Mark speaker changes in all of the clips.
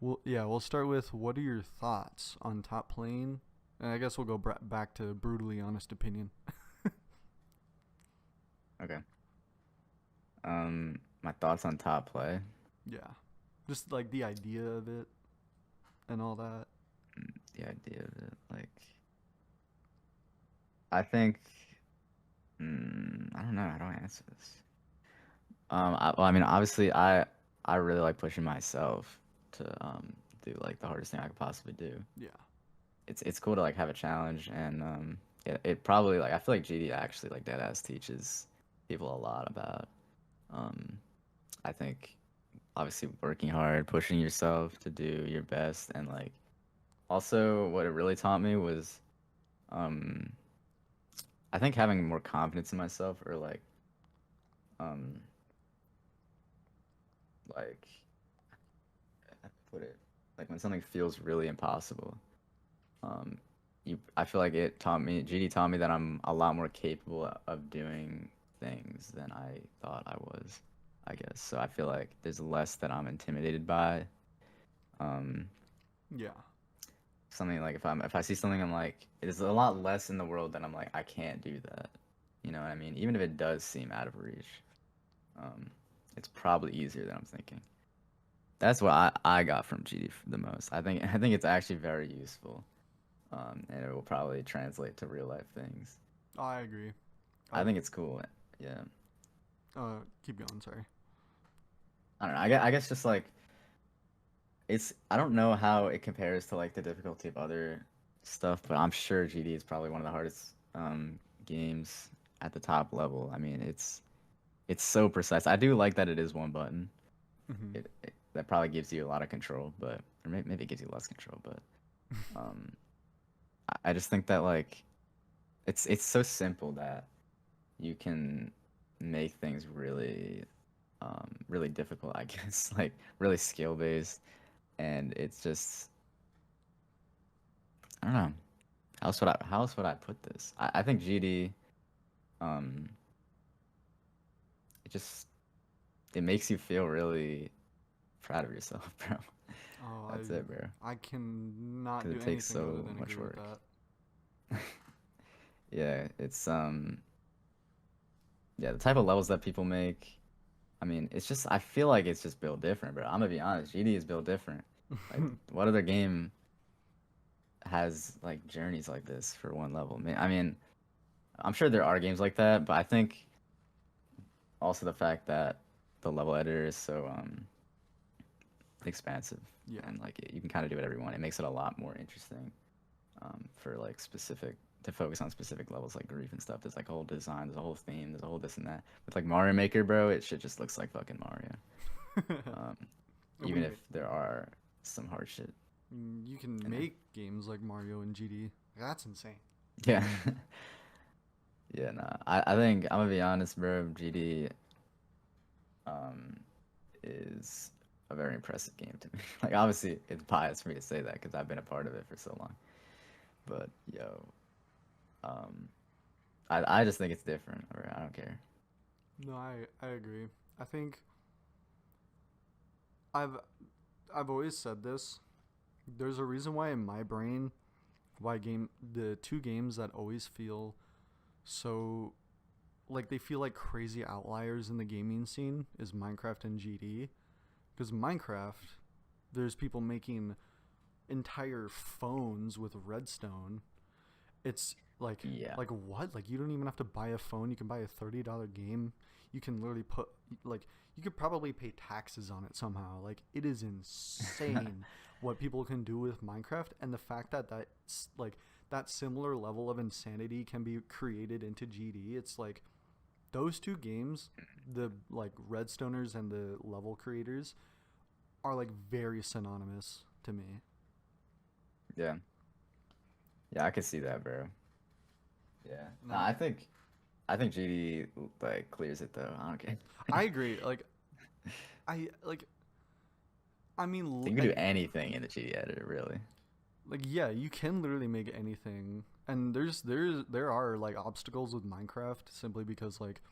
Speaker 1: Well, yeah, we'll start with what are your thoughts on top plane? And I guess we'll go back to brutally honest opinion.
Speaker 2: Okay. My thoughts on top play.
Speaker 1: Yeah. Just like the idea of it and all that.
Speaker 2: The idea of it, like, I think, I don't know how do I answer this. Well, I mean, obviously, I really like pushing myself to do like the hardest thing I could possibly do.
Speaker 1: Yeah.
Speaker 2: It's cool to like have a challenge, and it probably like I feel like GD actually like dead ass teaches people a lot about. Um, I think obviously working hard, pushing yourself to do your best, and like also what it really taught me was um I think having more confidence in myself, or um like how to put it, like when something feels really impossible. um I feel like it taught me GD taught me that I'm a lot more capable of doing things than I thought I was, I guess. So I feel like there's less that I'm intimidated by. um
Speaker 1: Yeah.
Speaker 2: Something like if I see something, I'm like, there's a lot less in the world that I'm like, I can't do that. You know what I mean? Even if it does seem out of reach, um, it's probably easier than I'm thinking. That's what I got from GD the most. I think it's actually very useful, and it will probably translate to real life things.
Speaker 1: I agree.
Speaker 2: I
Speaker 1: I
Speaker 2: think it's cool. Yeah.
Speaker 1: keep going, sorry.
Speaker 2: I don't know. I guess just like I don't know how it compares to like the difficulty of other stuff, but I'm sure GD is probably one of the hardest games at the top level. I mean, it's so precise. I do like that it is one button.
Speaker 1: Mhm.
Speaker 2: That probably gives you a lot of control, but or maybe it gives you less control, but um, I just think that like it's so simple that you can make things really difficult, I guess, like really skill based, and it's just I don't know. How else would I put this? I think GD, um, it just it makes you feel really proud of yourself, bro.
Speaker 1: Oh,
Speaker 2: That's it, bro.
Speaker 1: I cannot
Speaker 2: Because
Speaker 1: do
Speaker 2: it takes
Speaker 1: anything other
Speaker 2: so
Speaker 1: than
Speaker 2: much
Speaker 1: agree with
Speaker 2: work.
Speaker 1: that.
Speaker 2: Yeah, it's yeah, the type of levels that people make. I mean, it's just I feel like it's just built different, bro. I'm gonna be honest, GD is built different. Like, what other game has like journeys like this for one level? I mean, I'm sure there are games like that, but I think also the fact that the level editor is so expansive,
Speaker 1: Yeah.
Speaker 2: and like you can kind of do whatever you want. It makes it a lot more interesting, for like specific to focus on specific levels like grief and stuff. There's like a whole design, there's a whole theme, there's a whole this and that. With like Mario Maker, bro, it shit just looks like fucking Mario. Um,
Speaker 1: we
Speaker 2: Even if there are some hard shit
Speaker 1: you can
Speaker 2: in there.
Speaker 1: make games like Mario and GD. That's insane.
Speaker 2: Yeah. Yeah, nah. I think I'm gonna be honest, bro. GD um is a very impressive game to me. Like obviously it's biased for me to say that because I've been a part of it for so long. But yo, um, I just think it's different, or I don't care.
Speaker 1: No, I agree. I think I've I've always said this. There's a reason why in my brain why game the two games that always feel so like they feel like crazy outliers in the gaming scene is Minecraft and GD. Because Minecraft, there's people making entire phones with redstone. It's
Speaker 2: Yeah.
Speaker 1: like what? Like you don't even have to buy a phone. You can buy a $30 game. You can literally put like you could probably pay taxes on it somehow. Like it is insane what people can do with Minecraft, and the fact that that's like that similar level of insanity can be created into GD. It's like those two games, the like Redstoners and the level creators are like very synonymous to me.
Speaker 2: Yeah. Yeah, I could see that, bro. Yeah. Nah,
Speaker 1: No,
Speaker 2: I think GD like clears it though. I don't care.
Speaker 1: I agree. I like I mean,
Speaker 2: You can do anything in the GD editor, really.
Speaker 1: like yeah, you can literally make anything, and there are like obstacles with Minecraft simply because like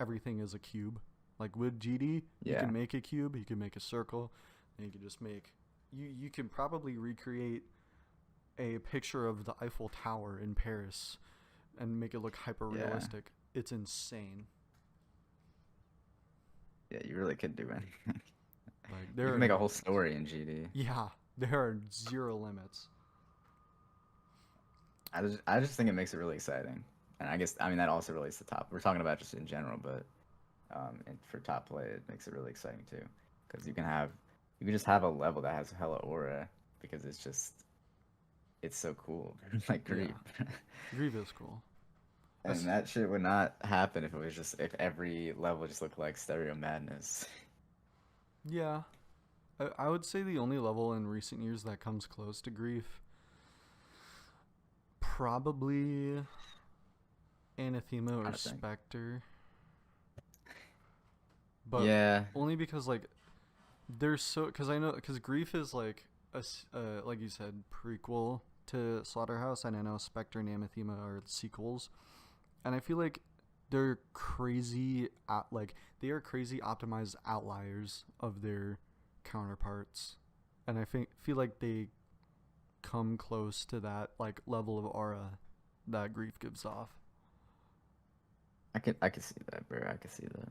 Speaker 1: everything is a cube. Like with GD, you
Speaker 2: Yeah.
Speaker 1: can make a cube, you can make a circle, and you can just make you can probably recreate a picture of the Eiffel Tower in Paris and make it look hyper
Speaker 2: Yeah,
Speaker 1: realistic. It's insane.
Speaker 2: yeah, you really could do anything.
Speaker 1: Like
Speaker 2: You
Speaker 1: there
Speaker 2: can
Speaker 1: are
Speaker 2: make a
Speaker 1: no
Speaker 2: whole
Speaker 1: limits.
Speaker 2: story in GD.
Speaker 1: Yeah, there are zero limits.
Speaker 2: I just think it makes it really exciting, and I guess I mean that also relates to top. We're talking about just in general, but and for top play, it makes it really exciting too, because you can just have a level that has hella aura because it's so cool, like
Speaker 1: Yeah,
Speaker 2: Grief.
Speaker 1: Grieve is cool.
Speaker 2: And that shit would not happen if it was just if every level just looked like Stereo Madness.
Speaker 1: Yeah, I would say the only level in recent years that comes close to Grief, probably Anathema or
Speaker 2: Trying to think.
Speaker 1: Spectre, but
Speaker 2: Yeah,
Speaker 1: only because like they're so because I know because Grief is like like you said prequel to Slaughterhouse, and I know Spectre and Anathema are sequels, and I feel like they're crazy like they are crazy optimized outliers of their counterparts, and I think feel like they come close to that like level of aura that Grief gives off.
Speaker 2: I could see that, bro. I could see that.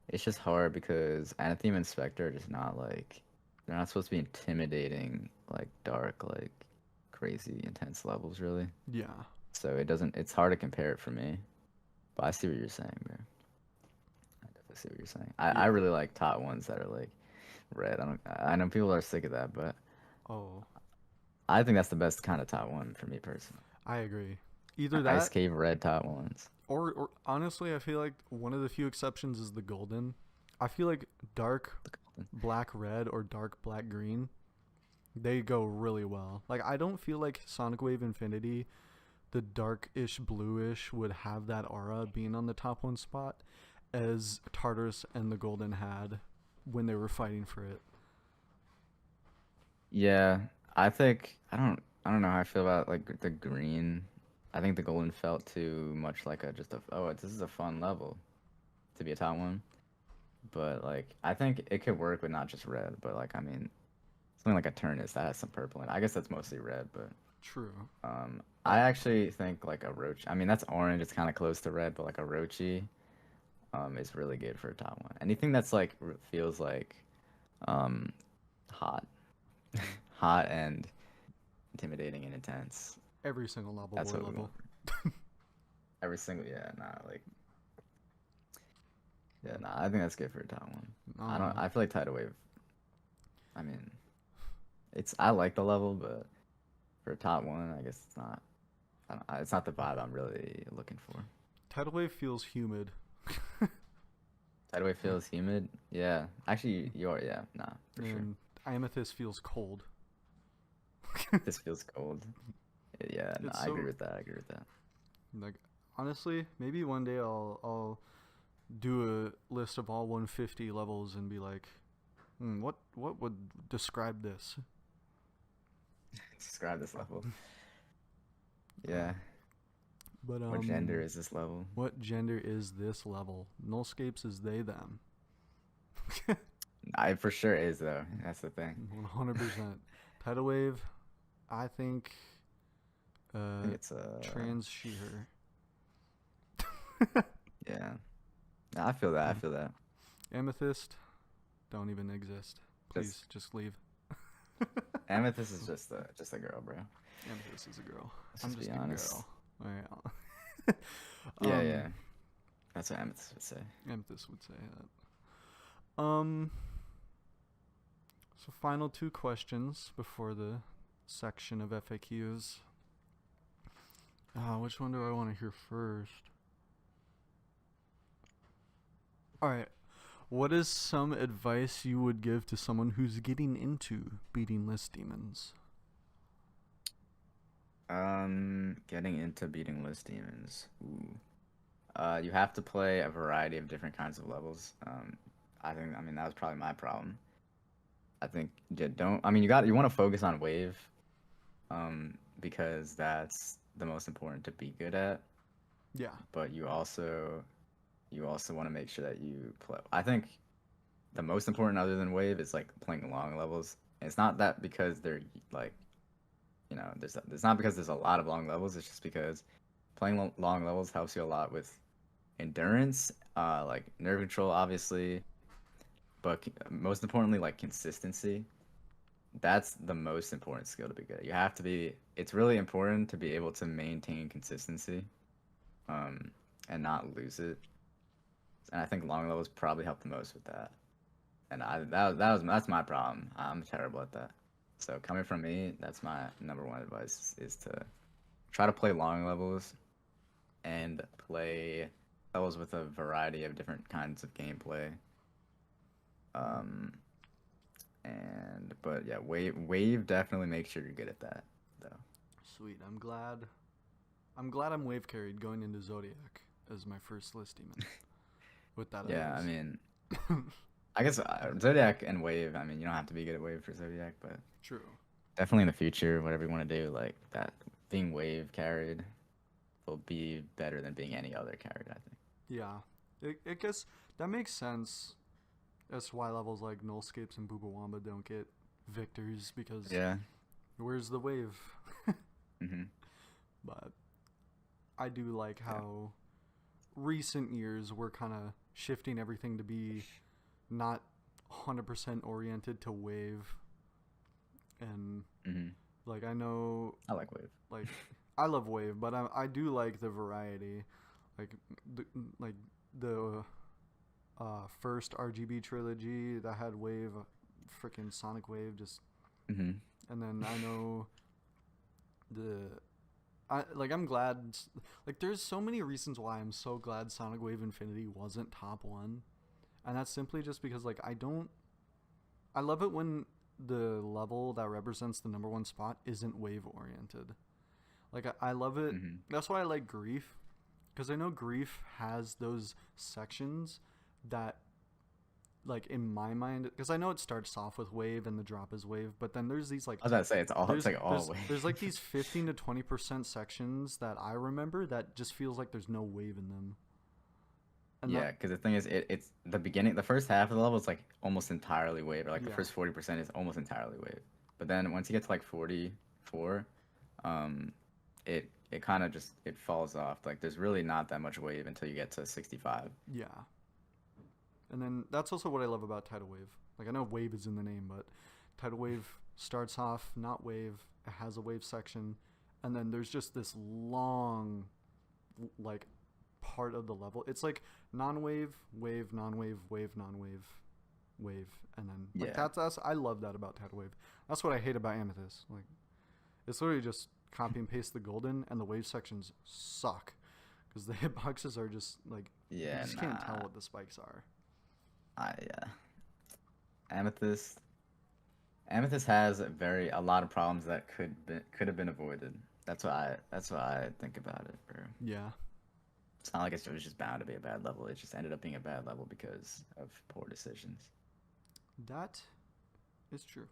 Speaker 2: It's just hard because Anathema and Spectre are just not like they're not supposed to be intimidating, like dark, like crazy, intense levels, really.
Speaker 1: Yeah,
Speaker 2: So it doesn't. It's hard to compare it for me. But I see what you're saying, bro. I definitely see what you're saying. I
Speaker 1: yeah.
Speaker 2: really like top ones that are like red. I know people are sick of that, but
Speaker 1: Oh,
Speaker 2: I think that's the best kind of top one for me personally.
Speaker 1: I agree. Either
Speaker 2: Ice
Speaker 1: that
Speaker 2: Cave red top ones.
Speaker 1: or honestly, I feel like one of the few exceptions is the golden. I feel like dark black red or dark black green, they go really well. Like I don't feel like Sonic Wave Infinity, the darkish bluish would have that aura being on the top one spot as Tartarus and the golden had when they were fighting for it.
Speaker 2: Yeah, I don't know how I feel about like the green. I think the golden felt too much like a just a oh this is a fun level to be a top one. But like I think it could work with not just red, but like I mean something like a Turnus that has some purple in it. I guess that's mostly red, but
Speaker 1: True.
Speaker 2: I actually think like a roach. I mean that's orange. It's kind of close to red, but like a roachy is really good for a top one. Anything that's like feels like um hot, hot and intimidating and intense.
Speaker 1: Every single level
Speaker 2: That's
Speaker 1: war
Speaker 2: what we want.
Speaker 1: level.
Speaker 2: Every single, yeah, nah, like, yeah, nah, I think that's good for a top one.
Speaker 1: Um
Speaker 2: I feel like Tidal Wave, I mean, I like the level, but for a top one, I guess it's not the vibe I'm really looking for.
Speaker 1: Tidal Wave feels humid.
Speaker 2: Tidal Wave feels humid. Yeah, actually, yeah, nah, for sure.
Speaker 1: And Amethyst feels cold.
Speaker 2: This feels cold. Yeah, no,
Speaker 1: It's
Speaker 2: I agree
Speaker 1: so
Speaker 2: with that. I agree with that.
Speaker 1: like honestly, maybe one day I'll do a list of all 150 levels and be like, what would describe this?
Speaker 2: Describe this level.
Speaker 1: Uh,
Speaker 2: Yeah,
Speaker 1: but
Speaker 2: what gender is this level?
Speaker 1: what gender is this level? Nullscapes is they them.
Speaker 2: I for sure is though. That's the thing.
Speaker 1: 100%. Tidal Wave, I think
Speaker 2: I think
Speaker 1: uh
Speaker 2: it's
Speaker 1: trans she her.
Speaker 2: yeah. No, I feel that. I feel that.
Speaker 1: Amethyst don't even exist.
Speaker 2: Just
Speaker 1: Please just leave.
Speaker 2: Amethyst is just a girl, bro.
Speaker 1: Amethyst is a girl.
Speaker 2: Let's
Speaker 1: I'm
Speaker 2: just
Speaker 1: just
Speaker 2: be
Speaker 1: a
Speaker 2: honest.
Speaker 1: girl. Alright.
Speaker 2: Yeah, yeah. That's what Amethyst would say.
Speaker 1: Amethyst would say that. So final two questions before the section of FAQs. Which one do I want to hear first? All right. What is some advice you would give to someone who's getting into beating list demons?
Speaker 2: Getting into beating list demons. Ooh. You have to play a variety of different kinds of levels. I mean, that was probably my problem. I think don't. I mean, you want to focus on wave, because that's the most important to be good at.
Speaker 1: Yeah.
Speaker 2: But you also want to make sure that you play. I think the most important, other than wave, is like playing long levels. And it's not that because they're like, it's not because there's a lot of long levels. It's just because playing long levels helps you a lot with endurance, like nerve control, obviously, but most importantly, like consistency. That's the most important skill to be good. You have to be. It's really important to be able to maintain consistency, um, and not lose it. And I think long levels probably help the most with that. And that's my problem. I'm terrible at that. So coming from me, that's my number one advice is to try to play long levels and play levels with a variety of different kinds of gameplay. Um, but yeah, wave definitely makes sure you're good at that though.
Speaker 1: Sweet. I'm glad I'm wave carried going into Zodiac as my first list demon. With that
Speaker 2: Yeah, I
Speaker 1: advice.
Speaker 2: mean, I guess Zodiac and wave. I mean, you don't have to be good at wave for Zodiac, but
Speaker 1: True.
Speaker 2: definitely in the future, whatever you want to do, like that, being wave carried will be better than being any other carried. I think.
Speaker 1: Yeah. I guess that makes sense as to why levels like Nullscapes and Boobawamba don't get victors because
Speaker 2: Yeah.
Speaker 1: where's the wave?
Speaker 2: Mhm.
Speaker 1: But I do like
Speaker 2: Yeah.
Speaker 1: how recent years we're kind of shifting everything to be not 100% oriented to wave. And
Speaker 2: Mhm.
Speaker 1: like I know
Speaker 2: I like wave.
Speaker 1: like I love wave, but I do like the variety. Like the, like the first RGB trilogy that had wave, freaking Sonic Wave, just
Speaker 2: Mhm.
Speaker 1: and then I know the I'm glad like there's so many reasons why I'm so glad Sonic Wave Infinity wasn't top one, and that's simply just because like I love it when the level that represents the number one spot isn't wave oriented. Like I love it.
Speaker 2: Mhm.
Speaker 1: That's why I like Grief, because I know Grief has those sections that like in my mind, because I know it starts off with wave and the drop is wave, but then there's these like
Speaker 2: I was about to say it's
Speaker 1: there's
Speaker 2: like all
Speaker 1: there's
Speaker 2: wave.
Speaker 1: there's like these 15 to 20% sections that I remember that just feels like there's no wave in them. And that
Speaker 2: Yeah, because the thing is, it's the beginning, the first half of the level is like almost entirely wave, or like the
Speaker 1: yeah.
Speaker 2: first 40% is almost entirely wave. But then once you get to like 44, um, it kind of just it falls off. Like there's really not that much wave until you get to 65.
Speaker 1: Yeah. And then that's also what I love about Tidal Wave. Like I know wave is in the name, but Tidal Wave starts off not wave, it has a wave section, and then there's just this long like part of the level. It's like non-wave, wave, non-wave, wave, non-wave, wave, and then like
Speaker 2: Yeah,
Speaker 1: that's I love that about Tidal Wave. That's what I hate about Amethyst. Like it's literally just copy and paste the golden, and the wave sections suck because the hitboxes are just like you
Speaker 2: yeah,
Speaker 1: just can't tell
Speaker 2: nah.
Speaker 1: what the spikes are.
Speaker 2: Yeah. Amethyst, Amethyst has a lot of problems that could have been avoided. That's what I think about it, bro.
Speaker 1: Yeah.
Speaker 2: It's not like it was just bound to be a bad level. It just ended up being a bad level because of poor decisions.
Speaker 1: That is true.